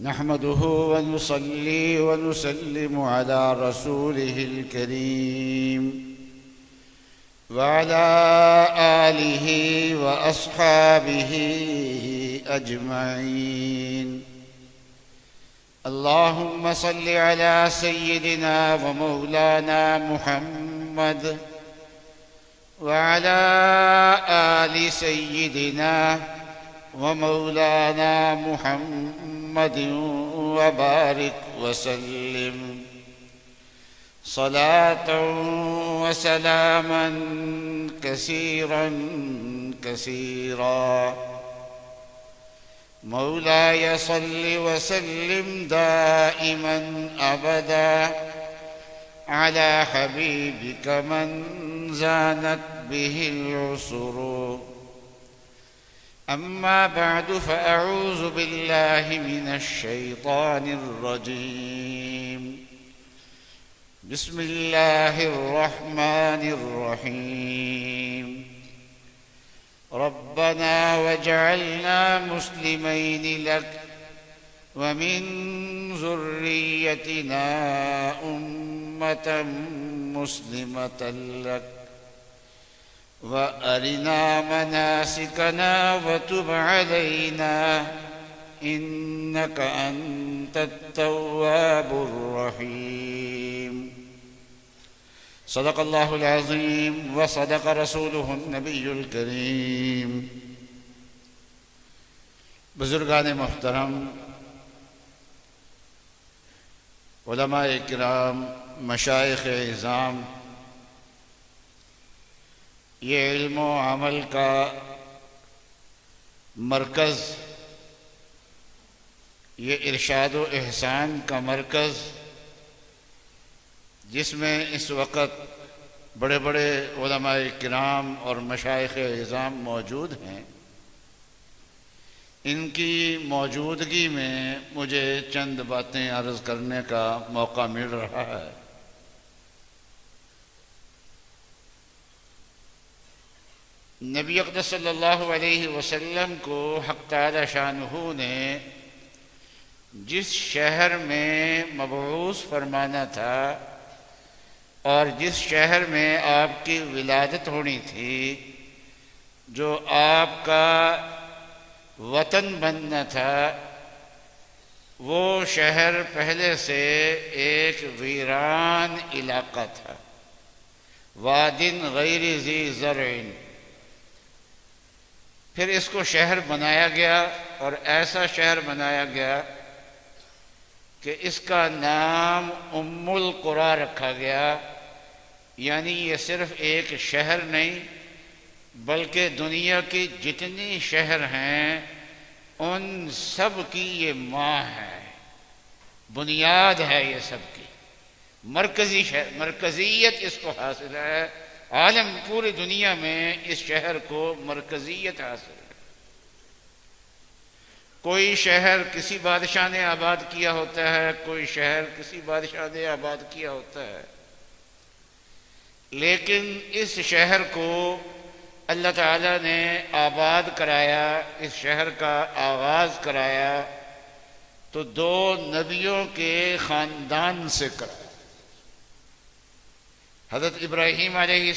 نحمده ونصلي ونسلم على رسوله الكريم وعلى آله وأصحابه أجمعين. اللهم صل على سيدنا ومولانا محمد وعلى آل سيدنا ومولانا محمد وبارك وسلم صلاة وسلاما كثيرا كثيرا. مولاي صل وسلم دائما أبدا على حبيبك من زانت به العصر. أما بعد، فأعوذ بالله من الشيطان الرجيم. بسم الله الرحمن الرحيم. ربنا واجعلنا مسلمين لك ومن ذريتنا أمة مسلمة لك وأرنا مناسكنا وتب علينا إنك أنت التواب الرحيم. صدق الله العظيم وصدق رسوله النبي الكريم. بزرگان محترم، علماء کرام، مشائخ اعظام، یہ علم و عمل کا مرکز، یہ ارشاد و احسان کا مرکز، جس میں اس وقت بڑے بڑے علماء کرام اور مشائخ اعظام موجود ہیں، ان کی موجودگی میں مجھے چند باتیں عرض کرنے کا موقع مل رہا ہے۔ نبی اقدس صلی اللہ علیہ وسلم کو حق تعالی شانہ نے جس شہر میں مبعوث فرمانا تھا اور جس شہر میں آپ کی ولادت ہونی تھی، جو آپ کا وطن بننا تھا، وہ شہر پہلے سے ایک ویران علاقہ تھا، وادٍ غیر ذی زرع۔ پھر اس کو شہر بنایا گیا، اور ایسا شہر بنایا گیا کہ اس کا نام ام القریٰ رکھا گیا، یعنی یہ صرف ایک شہر نہیں بلکہ دنیا کی جتنی شہر ہیں ان سب کی یہ ماں ہے، بنیاد ہے یہ سب کی، مرکزی شہر، مرکزیت اس کو حاصل ہے، عالم پوری دنیا میں اس شہر کو مرکزیت حاصل ہے۔ کوئی شہر کسی بادشاہ نے آباد کیا ہوتا ہے، کوئی شہر کسی بادشاہ نے آباد کیا ہوتا ہے، لیکن اس شہر کو اللہ تعالیٰ نے آباد کرایا، اس شہر کا آغاز کرایا تو دو نبیوں کے خاندان سے کرایا۔ حضرت ابراہیم علیہ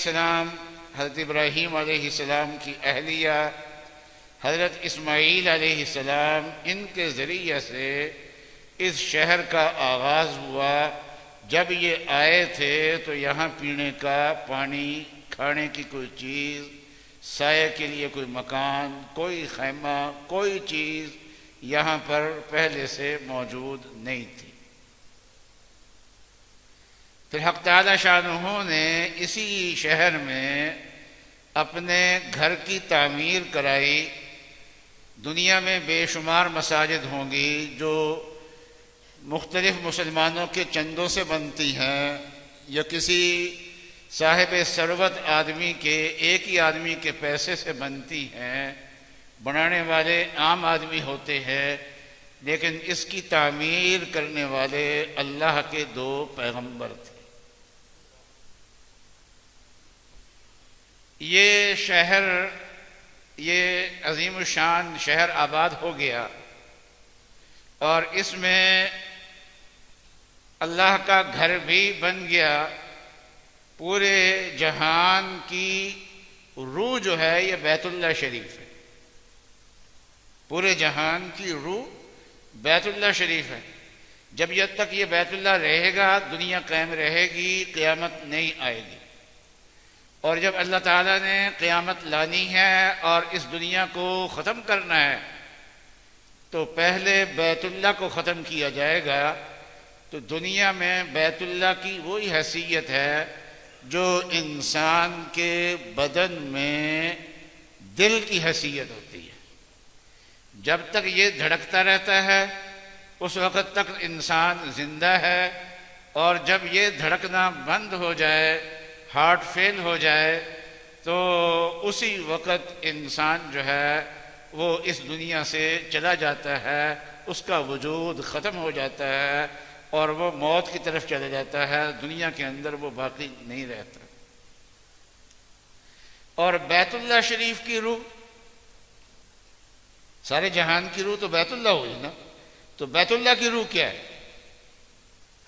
السلام کی اہلیہ حضرت اسماعیل علیہ السلام، ان کے ذریعے سے اس شہر کا آغاز ہوا۔ جب یہ آئے تھے تو یہاں پینے کا پانی، کھانے کی کوئی چیز، سائے کے لیے کوئی مکان، کوئی خیمہ، کوئی چیز یہاں پر پہلے سے موجود نہیں تھی۔ پھر حق تعالی شانہ نے اسی شہر میں اپنے گھر کی تعمیر کرائی۔ دنیا میں بے شمار مساجد ہوں گی جو مختلف مسلمانوں کے چندوں سے بنتی ہیں، یا کسی صاحب ثروت آدمی کے، ایک ہی آدمی کے پیسے سے بنتی ہیں، بنانے والے عام آدمی ہوتے ہیں، لیکن اس کی تعمیر کرنے والے اللہ کے دو پیغمبر تھے۔ یہ شہر، یہ عظیم الشان شہر آباد ہو گیا۔ اور اس میں اللہ کا گھر بھی بن گیا. پورے جہان کی روح جو ہے یہ بیت اللہ شریف ہے. پورے جہان کی روح بیت اللہ شریف ہے. جب تک یہ بیت اللہ رہے گا دنیا قائم رہے گی، قیامت نہیں آئے گی. اور جب اللہ تعالیٰ نے قیامت لانی ہے اور اس دنیا کو ختم کرنا ہے تو پہلے بیت اللہ کو ختم کیا جائے گا. تو دنیا میں بیت اللہ کی وہی حیثیت ہے جو انسان کے بدن میں دل کی حیثیت ہوتی ہے. جب تک یہ دھڑکتا رہتا ہے اس وقت تک انسان زندہ ہے، اور جب یہ دھڑکنا بند ہو جائے، ہارٹ فیل ہو جائے، تو اسی وقت انسان جو ہے وہ اس دنیا سے چلا جاتا ہے، اس کا وجود ختم ہو جاتا ہے اور وہ موت کی طرف چلا جاتا ہے. دنیا کے اندر وہ باقی نہیں رہتا. اور بیت اللہ شریف کی روح، سارے جہان کی روح تو بیت اللہ ہوئی نا. تو بیت اللہ کی روح کیا ہے؟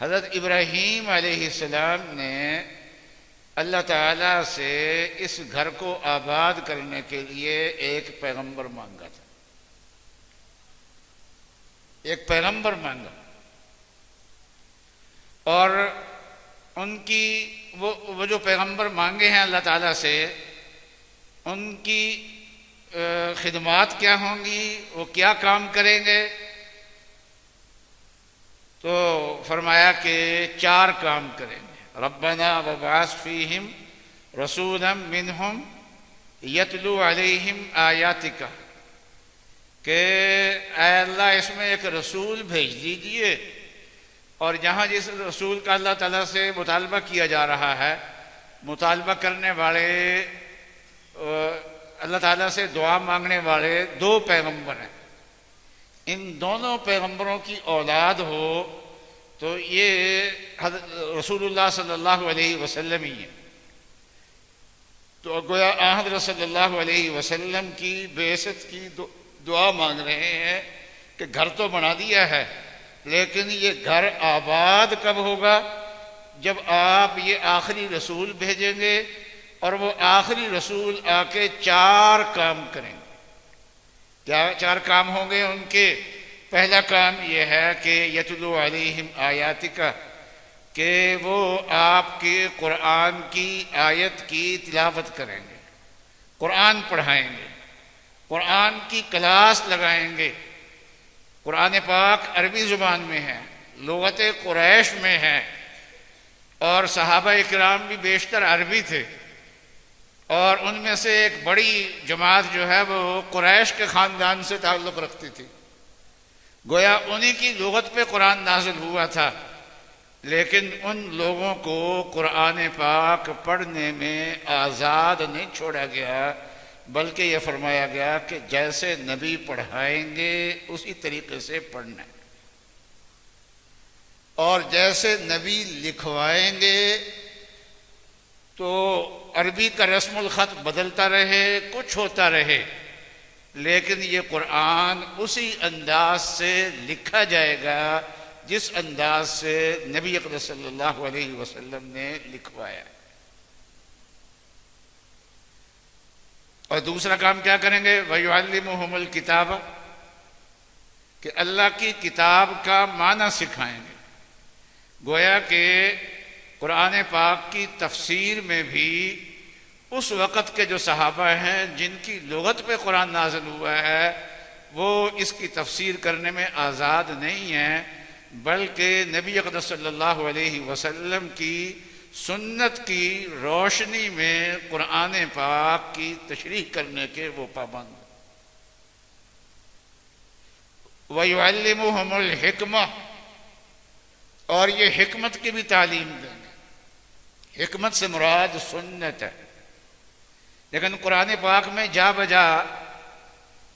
حضرت ابراہیم علیہ السلام نے اللہ تعالیٰ سے اس گھر کو آباد کرنے کے لیے ایک پیغمبر مانگا تھا. ایک پیغمبر مانگا، اور ان کی وہ جو پیغمبر مانگے ہیں اللہ تعالیٰ سے، ان کی خدمات کیا ہوں گی، وہ کیا کام کریں گے؟ تو فرمایا کہ 4 کام کریں گے. ربنا وابعث فیہم رسولا منہم یتلو علیہم آیاتک، کہ اے اللہ اس میں ایک رسول بھیج دیجئے، اور جہاں جس رسول کا اللہ تعالیٰ سے مطالبہ کیا جا رہا ہے، مطالبہ کرنے والے اللہ تعالیٰ سے دعا مانگنے والے 2 پیغمبر ہیں. ان دونوں پیغمبروں کی اولاد ہو تو یہ رسول اللہ صلی اللہ علیہ وسلم ہی ہے. تو گویا حضرت صلی اللہ علیہ وسلم کی بعثت کی دعا مانگ رہے ہیں کہ گھر تو بنا دیا ہے، لیکن یہ گھر آباد کب ہوگا؟ جب آپ یہ آخری رسول بھیجیں گے، اور وہ آخری رسول آ کے 4 کام کریں گے. کیا 4 کام ہوں گے ان کے؟ پہلا کام یہ ہے کہ یتلو علیہم آیاتک، کہ وہ آپ کے قرآن کی آیت کی تلاوت کریں گے، قرآن پڑھائیں گے، قرآن کی کلاس لگائیں گے. قرآن پاک عربی زبان میں ہے، لغت قریش میں ہے، اور صحابہ اکرام بھی بیشتر عربی تھے، اور ان میں سے ایک بڑی جماعت جو ہے وہ قریش کے خاندان سے تعلق رکھتی تھی. گویا انہی کی لغت پہ قرآن نازل ہوا تھا، لیکن ان لوگوں کو قرآن پاک پڑھنے میں آزاد نہیں چھوڑا گیا، بلکہ یہ فرمایا گیا کہ جیسے نبی پڑھائیں گے اسی طریقے سے پڑھنا ہے، اور جیسے نبی لکھوائیں گے تو عربی کا رسم الخط بدلتا رہے، کچھ ہوتا رہے، لیکن یہ قرآن اسی انداز سے لکھا جائے گا جس انداز سے نبی اکرم صلی اللہ علیہ وسلم نے لکھوایا. اور دوسرا کام کیا کریں گے؟ وَيُعَلِّمُهُمُ الْكِتَابَ، کہ اللہ کی کتاب کا معنی سکھائیں گے. گویا کہ قرآن پاک کی تفسیر میں بھی اس وقت کے جو صحابہ ہیں جن کی لغت پہ قرآن نازل ہوا ہے، وہ اس کی تفسیر کرنے میں آزاد نہیں ہیں، بلکہ نبی اکرم صلی اللہ علیہ وسلم کی سنت کی روشنی میں قرآن پاک کی تشریح کرنے کے وہ پابند. وَيُعَلِّمُهُمُ الْحِكْمَةَ، اور یہ حکمت کی بھی تعلیم دیں گے. حکمت سے مراد سنت ہے، لیکن قرآن پاک میں جا بجا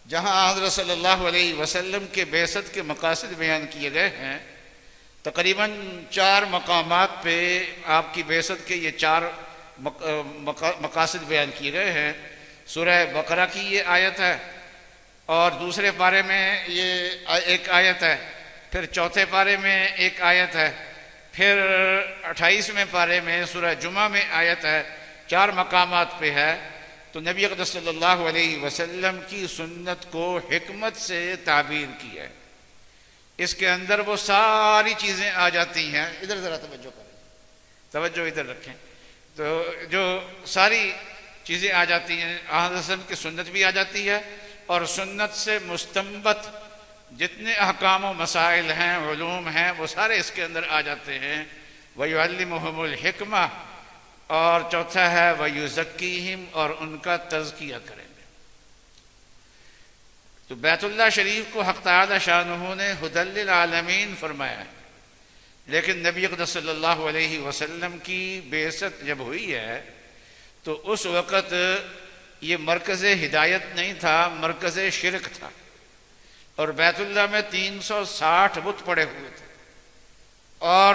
جہاں حضرت صلی اللہ علیہ وسلم کے بعثت کے مقاصد بیان کیے گئے ہیں، تقریباً 4 مقامات پہ آپ کی بعثت کے یہ 4 مقاصد بیان کیے گئے ہیں. سورہ بقرہ کی یہ آیت ہے، اور دوسرے پارے میں یہ ایک آیت ہے، پھر چوتھے پارے میں ایک آیت ہے، پھر 28ویں پارے میں سورہ جمعہ میں آیت ہے، 4 مقامات پہ ہے۔ تو نبی اقدس صلی اللہ علیہ وسلم کی سنت کو حکمت سے تعبیر کی ہے، اس کے اندر وہ ساری چیزیں آ جاتی ہیں۔ ادھر ذرا توجہ کریں، توجہ ادھر رکھیں۔ تو جو ساری چیزیں آ جاتی ہیں، آن رسول کی سنت بھی آ جاتی ہے، اور سنت سے مستنبت جتنے احکام و مسائل ہیں، علوم ہیں، وہ سارے اس کے اندر آ جاتے ہیں۔ وَيُعَلِّمُهُمُ الْحِكْمَةَ، اور چوتھا ہے وَيُزَكِّيهِمْ، اور ان کا تزکیہ کریں گے۔ تو بیت اللہ شریف کو حق تعالی شانہ نے ھدی للعالمین فرمایا ہے، لیکن نبی اقدس صلی اللہ علیہ وسلم کی بعثت جب ہوئی ہے تو اس وقت یہ مرکز ہدایت نہیں تھا، مرکز شرک تھا، اور بیت اللہ میں 360 بت پڑے ہوئے تھے، اور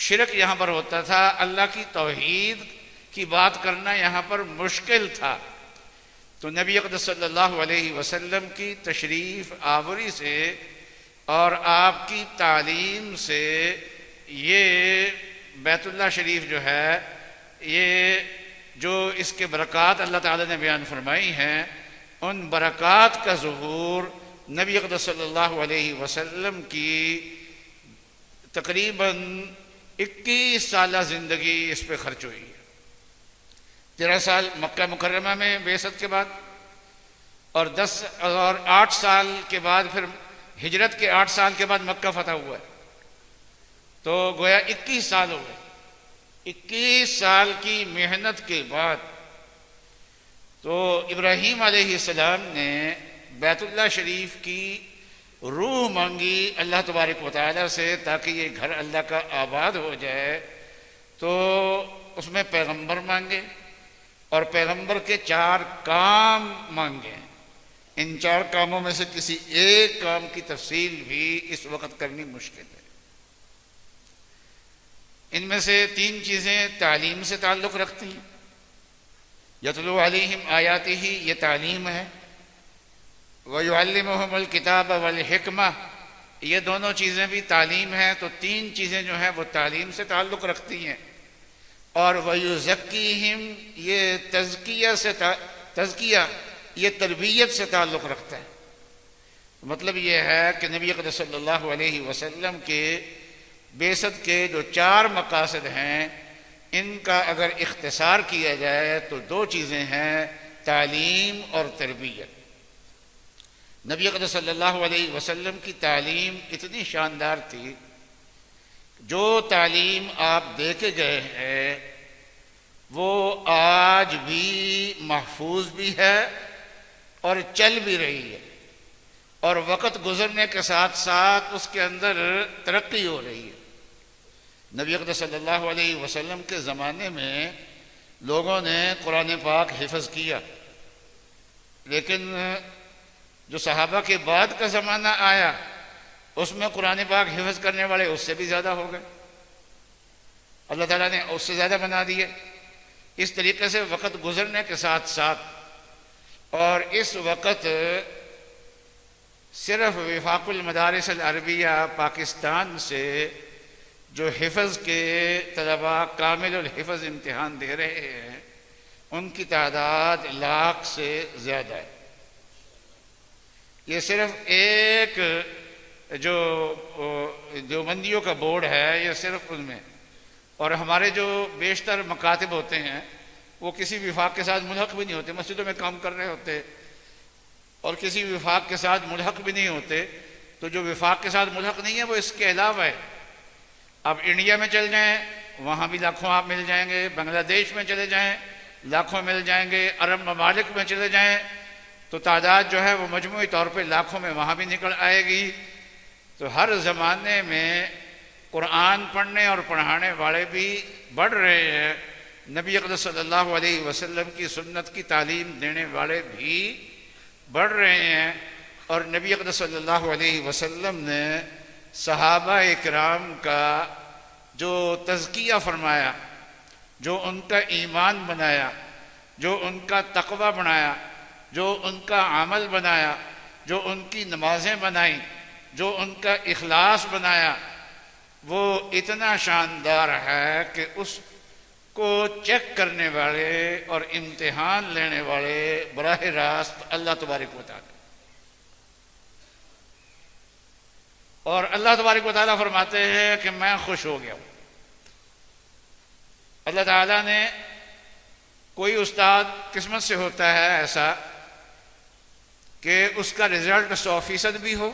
شرک یہاں پر ہوتا تھا، اللہ کی توحید کی بات کرنا یہاں پر مشکل تھا۔ تو نبی اقدس صلی اللہ علیہ وسلم کی تشریف آوری سے اور آپ کی تعلیم سے یہ بیت اللہ شریف جو ہے، یہ جو اس کے برکات اللہ تعالیٰ نے بیان فرمائی ہیں، ان برکات کا ظہور نبی اقدس صلی اللہ علیہ وسلم کی تقریباً 21 سالہ زندگی اس پہ خرچ ہوئی ہے۔ 13 سال مکہ مکرمہ میں بعثت کے بعد، اور 8 سال کے بعد، پھر ہجرت کے 8 سال کے بعد مکہ فتح ہوا ہے، تو گویا 21 سال ہو گئے۔ 21 سال کی محنت کے بعد تو ابراہیم علیہ السلام نے بیت اللہ شریف کی روح مانگی اللہ تبارک و تعالیٰ سے، تاکہ یہ گھر اللہ کا آباد ہو جائے۔ تو اس میں پیغمبر مانگے، اور پیغمبر کے 4 کام مانگے۔ ان 4 کاموں میں سے کسی ایک کام کی تفصیل بھی اس وقت کرنی مشکل ہے۔ ان میں سے 3 چیزیں تعلیم سے تعلق رکھتی ہیں۔ یتلو علیہم آیاتہ، یہ تعلیم ہے۔ وَيُعَلِّمُهُمُ الْكِتَابَ وَالْحِكْمَةَ، یہ دونوں چیزیں بھی تعلیم ہیں۔ تو 3 چیزیں جو ہیں وہ تعلیم سے تعلق رکھتی ہیں۔ اور وَيُزَكِّيهِمْ، یہ تزکیہ یہ تربیت سے تعلق رکھتا ہے۔ مطلب یہ ہے کہ نبی اقدس صلی اللہ علیہ وسلم کے بعثت کے جو 4 مقاصد ہیں، ان کا اگر اختصار کیا جائے تو 2 چیزیں ہیں، تعلیم اور تربیت۔ نبی اقدس صلی اللہ علیہ وسلم کی تعلیم اتنی شاندار تھی، جو تعلیم آپ دے کے گئے ہیں وہ آج بھی محفوظ بھی ہے اور چل بھی رہی ہے، اور وقت گزرنے کے ساتھ ساتھ اس کے اندر ترقی ہو رہی ہے۔ نبی اقدس صلی اللہ علیہ وسلم کے زمانے میں لوگوں نے قرآن پاک حفظ کیا، لیکن جو صحابہ کے بعد کا زمانہ آیا اس میں قرآن پاک حفظ کرنے والے اس سے بھی زیادہ ہو گئے، اللہ تعالیٰ نے اس سے زیادہ بنا دیے۔ اس طریقے سے وقت گزرنے کے ساتھ ساتھ، اور اس وقت صرف وفاق المدارس العربیہ پاکستان سے جو حفظ کے طلباء کامل الحفظ امتحان دے رہے ہیں، ان کی تعداد 1 لاکھ سے زیادہ ہے۔ یہ صرف ایک جو دیوبندیوں کا بورڈ ہے، یہ صرف ان میں، اور ہمارے جو بیشتر مکاتب ہوتے ہیں وہ کسی وفاق کے ساتھ ملحق بھی نہیں ہوتے، مسجدوں میں کام کر رہے ہوتے اور کسی وفاق کے ساتھ ملحق بھی نہیں ہوتے۔ تو جو وفاق کے ساتھ ملحق نہیں ہے وہ اس کے علاوہ ہے۔ اب انڈیا میں چل جائیں، وہاں بھی لاکھوں آپ مل جائیں گے، بنگلہ دیش میں چلے جائیں لاکھوں مل جائیں گے، عرب ممالک میں چلے جائیں تو تعداد جو ہے وہ مجموعی طور پہ لاکھوں میں وہاں بھی نکل آئے گی۔ تو ہر زمانے میں قرآن پڑھنے اور پڑھانے والے بھی بڑھ رہے ہیں، نبی اقدس صلی اللہ علیہ وسلم کی سنت کی تعلیم دینے والے بھی بڑھ رہے ہیں، اور نبی اقدس صلی اللہ علیہ وسلم نے صحابہ اکرام کا جو تزکیہ فرمایا، جو ان کا ایمان بنایا، جو ان کا تقوی بنایا، جو ان کا عمل بنایا، جو ان کی نمازیں بنائیں، جو ان کا اخلاص بنایا وہ اتنا شاندار ہے کہ اس کو چیک کرنے والے اور امتحان لینے والے براہ راست اللہ تبارک و تعالی، اور اللہ تبارک و تعالیٰ فرماتے ہیں کہ میں خوش ہو گیا ہوں۔ اللہ تعالیٰ نے، کوئی استاد قسمت سے ہوتا ہے ایسا کہ اس کا رزلٹ 100% بھی ہو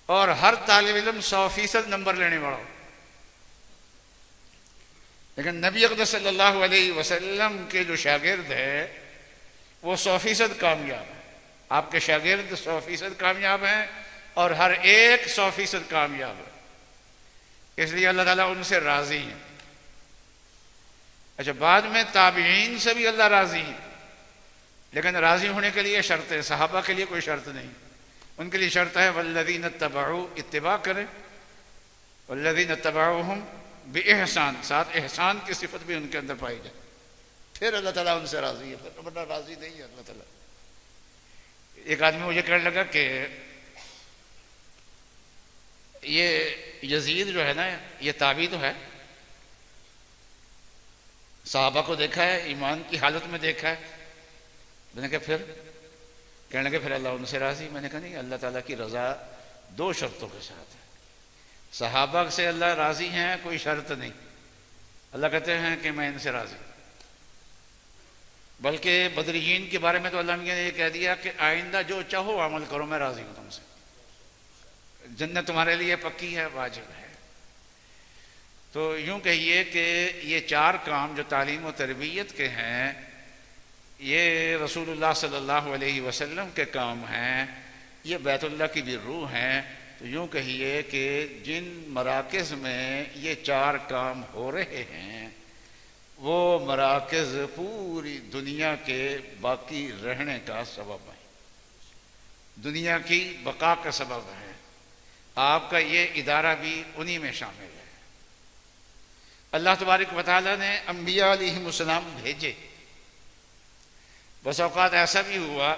اور ہر طالب علم 100% نمبر لینے والا ہو، لیکن نبی اقدس صلی اللہ علیہ وسلم کے جو شاگرد ہیں وہ 100% کامیاب ہیں۔ آپ کے شاگرد 100% کامیاب ہیں اور ہر ایک 100% کامیاب ہے، اس لیے اللہ تعالیٰ ان سے راضی ہیں۔ اچھا، بعد میں تابعین سے بھی اللہ راضی ہیں، لیکن راضی ہونے کے لیے شرط ہے۔ صحابہ کے لیے کوئی شرط نہیں، ان کے لیے شرط ہے والذین اتبعوا، اتباع کریں، والذین اتبعوہم بإحسان، ساتھ احسان کی صفت بھی ان کے اندر پائی جائے، پھر اللہ تعالیٰ ان سے راضی ہے، پھر ورنہ راضی نہیں ہے اللہ تعالیٰ۔ ایک آدمی مجھے کہنے لگا کہ یہ یزید جو ہے نا، یہ تابعی تو ہے، صحابہ کو دیکھا ہے، ایمان کی حالت میں دیکھا ہے۔ میں نے کہا پھر؟ کہنے لگے پھر اللہ ان سے راضی۔ میں نے کہا نہیں، اللہ تعالیٰ کی رضا 2 شرطوں کے ساتھ ہے۔ صحابہ سے اللہ راضی ہیں، کوئی شرط نہیں، اللہ کہتے ہیں کہ میں ان سے راضی ہوں۔ بلکہ بدریین کے بارے میں تو اللہ نے یہ کہہ دیا کہ آئندہ جو چاہو عمل کرو، میں راضی ہوں تم سے، جنت تمہارے لیے پکی ہے، واجب ہے۔ تو یوں کہیے کہ یہ 4 کام جو تعلیم و تربیت کے ہیں، یہ رسول اللہ صلی اللہ علیہ وسلم کے کام ہیں، یہ بیت اللہ کی بھی روح ہیں۔ تو یوں کہیے کہ جن مراکز میں یہ 4 کام ہو رہے ہیں وہ مراکز پوری دنیا کے باقی رہنے کا سبب ہے، دنیا کی بقا کا سبب ہے۔ آپ کا یہ ادارہ بھی انہی میں شامل ہے۔ اللہ تبارک و تعالیٰ نے انبیاء علیہم السلام بھیجے، بس اوقات ایسا بھی ہوا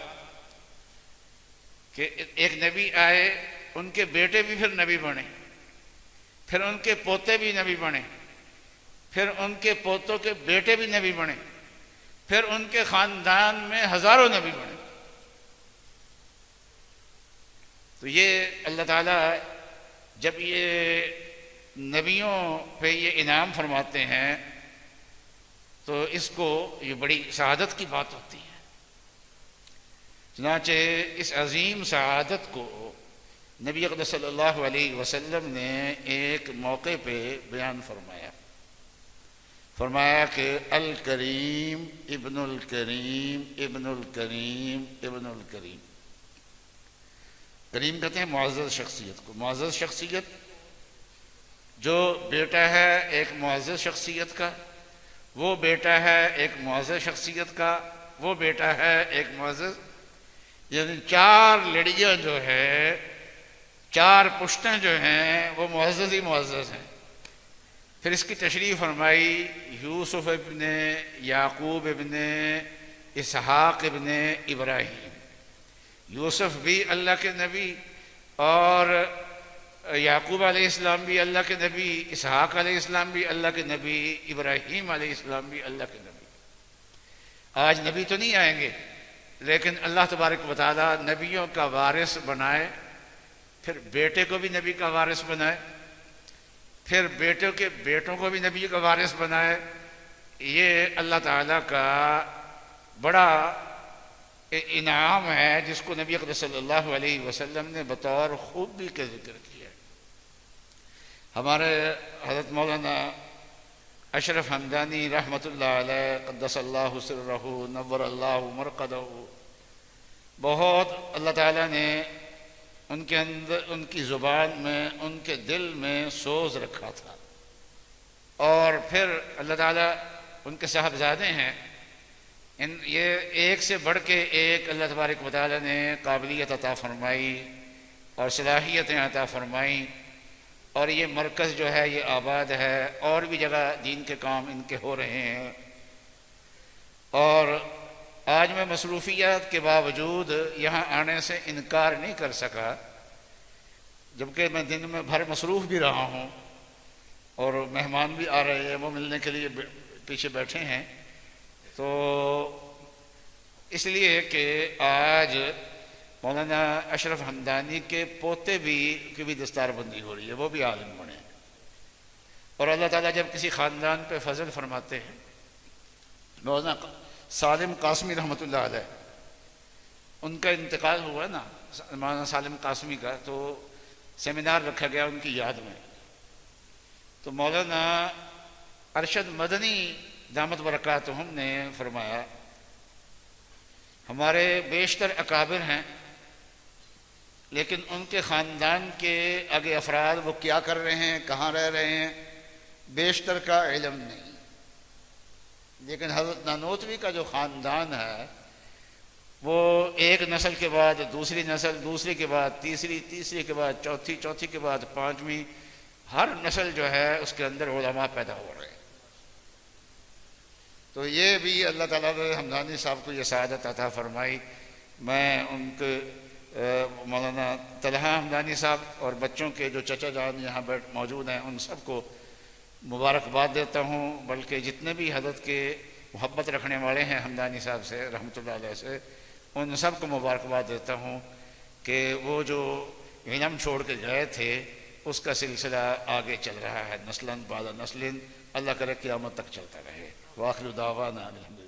کہ ایک نبی آئے، ان کے بیٹے بھی پھر نبی بنے، پھر ان کے پوتے بھی نبی بنے، پھر ان کے پوتوں کے بیٹے بھی نبی بنے، پھر ان کے خاندان میں ہزاروں نبی بنے۔ تو یہ اللہ تعالیٰ جب یہ نبیوں پہ یہ انعام فرماتے ہیں تو اس کو یہ بڑی سعادت کی بات ہوتی ہے۔ چنانچہ اس عظیم سعادت کو نبی اقدس صلی اللہ علیہ وسلم نے ایک موقع پہ بیان فرمایا کہ الکریم ابن الکریم ابن الکریم ابن الکریم۔ کریم کہتے ہیں معزز شخصیت کو، معزز شخصیت جو بیٹا ہے ایک معزز شخصیت کا، وہ بیٹا ہے ایک معزز شخصیت کا، وہ بیٹا ہے ایک معزز، یعنی 4 لڑیاں جو ہے، 4 پشتیں جو ہیں وہ معزز ہی معزز ہیں۔ پھر اس کی تشریح فرمائی یوسف ابن یعقوب ابن اسحاق ابن ابراہیم۔ یوسف بھی اللہ کے نبی اور یعقوب علیہ السلام بھی اللہ کے نبی، اسحاق علیہ السلام بھی اللہ کے نبی، ابراہیم علیہ السلام بھی اللہ کے نبی۔ آج نبی تو نہیں آئیں گے، لیکن اللہ تبارک و تعالیٰ نبیوں کا وارث بنائے، پھر بیٹے کو بھی نبی کا وارث بنائے، پھر بیٹوں کے بیٹوں کو بھی نبی کا وارث بنائے۔ یہ اللہ تعالیٰ کا بڑا انعام ہے جس کو نبی اقدس صلی اللہ علیہ وسلم نے بطور خوبی کے ذکر کیا۔ ہمارے حضرت مولانا اشرف حمدانی رحمۃ اللہ علیہ قدس اللہ سرہ نور اللہ مرقدہ، بہت اللہ تعالیٰ نے ان کے اندر، ان کی زبان میں، ان کے دل میں سوز رکھا تھا، اور پھر اللہ تعالیٰ ان کے صاحبزادے ہیں، یہ ایک سے بڑھ کے ایک اللہ تبارک و تعالیٰ نے قابلیت عطا فرمائی اور صلاحیتیں عطا فرمائیں، اور یہ مرکز جو ہے یہ آباد ہے، اور بھی جگہ دین کے کام ان کے ہو رہے ہیں۔ اور آج میں مصروفیات کے باوجود یہاں آنے سے انکار نہیں کر سکا جبکہ میں دن میں بھر مصروف بھی رہا ہوں اور مہمان بھی آ رہے ہیں، وہ ملنے کے لیے پیچھے بیٹھے ہیں، تو اس لیے کہ آج مولانا اشرف ہمدانی کے پوتے کی بھی دستار بندی ہو رہی ہے، وہ بھی عالم بنے، اور اللہ تعالیٰ جب کسی خاندان پہ فضل فرماتے ہیں، مولانا سالم قاسمی رحمۃ اللہ علیہ، ان کا انتقال ہوا نا مولانا سالم قاسمی کا، تو سیمینار رکھا گیا ان کی یاد میں، تو مولانا ارشد مدنی دامت برکاتہم نے فرمایا ہمارے بیشتر اکابر ہیں، لیکن ان کے خاندان کے آگے افراد وہ کیا کر رہے ہیں، کہاں رہ رہے ہیں، بیشتر کا علم نہیں، لیکن حضرت نانوتوی کا جو خاندان ہے وہ ایک نسل کے بعد دوسری نسل، دوسری کے بعد تیسری، تیسری کے بعد چوتھی، چوتھی کے بعد پانچویں، ہر نسل جو ہے اس کے اندر علماء پیدا ہو رہے ہیں۔ تو یہ بھی اللہ تعالیٰ نے ہمدانی صاحب کو یہ سعادت عطا فرمائی۔ میں ان کے مولانا طلحہ ہمدانی صاحب اور بچوں کے جو چچا جان یہاں موجود ہیں ان سب کو مبارکباد دیتا ہوں، بلکہ جتنے بھی حضرت کے محبت رکھنے والے ہیں ہمدانی صاحب سے رحمۃ اللہ علیہ سے، ان سب کو مبارکباد دیتا ہوں کہ وہ جو علم چھوڑ کے گئے تھے اس کا سلسلہ آگے چل رہا ہے، نسلاً بعد نسل، اللہ کرے قیامت تک چلتا رہے۔ وآخر دعوانا الحمدللہ۔